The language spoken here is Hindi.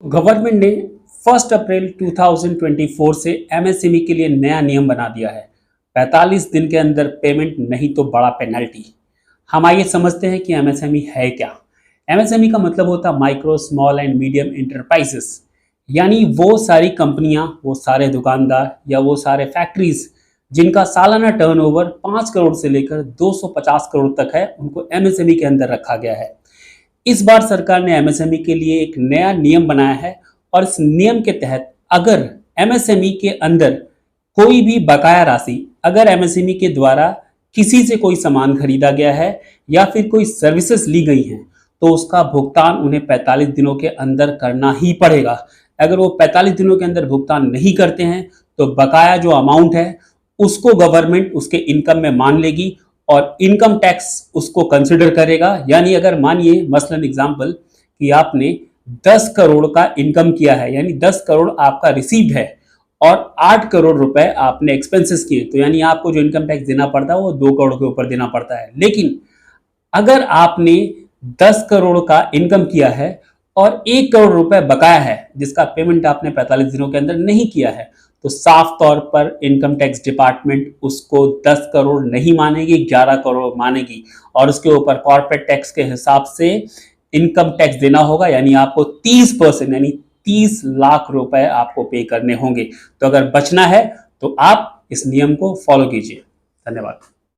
गवर्नमेंट ने 1 अप्रैल 2024 से एमएसएमई के लिए नया नियम बना दिया है। 45 दिन के अंदर पेमेंट नहीं तो बड़ा पेनल्टी। हम आइए समझते हैं कि एमएसएमई है क्या। एमएसएमई का मतलब होता है micro small and medium enterprises, यानी वो सारी कंपनियां, वो सारे दुकानदार या वो सारे फैक्ट्रीज जिनका सालाना टर्नओवर 5 करोड़ से लेकर 250 करोड़ तक है, उनको एमएसएमई के अंदर रखा गया है। इस बार सरकार ने एमएसएमई के लिए एक नया नियम बनाया है और इस नियम के तहत अगर एमएसएमई के अंदर कोई भी बकाया राशि, अगर एमएसएमई के द्वारा किसी से कोई सामान खरीदा गया है या फिर कोई सर्विसेज ली गई हैं, तो उसका भुगतान उन्हें 45 दिनों के अंदर करना ही पड़ेगा। अगर वो 45 दिनों के अंदर भुगतान नहीं करते हैं तो बकाया जो अमाउंट है उसको गवर्नमेंट उसके इनकम में मान लेगी और इनकम टैक्स उसको कंसिडर करेगा। यानी अगर मानिए मसलन एग्जांपल कि आपने 10 करोड़ का इनकम किया है, यानी 10 करोड़ आपका रिसीव है और 8 करोड़ रुपए आपने एक्सपेंसेस किए, तो यानी आपको जो इनकम टैक्स देना पड़ता है वो 2 करोड़ के ऊपर देना पड़ता है। लेकिन अगर आपने 10 करोड़ का इनकम किया है और 1 करोड़ रुपए बकाया है जिसका पेमेंट आपने 45 दिनों के अंदर नहीं किया है, तो साफ तौर पर इनकम टैक्स डिपार्टमेंट उसको 10 करोड़ नहीं मानेगी, 11 करोड़ मानेगी और उसके ऊपर कॉर्पोरेट टैक्स के हिसाब से इनकम टैक्स देना होगा। यानी आपको 30% यानी 30 लाख रुपए आपको पे करने होंगे। तो अगर बचना है तो आप इस नियम को फॉलो कीजिए। धन्यवाद।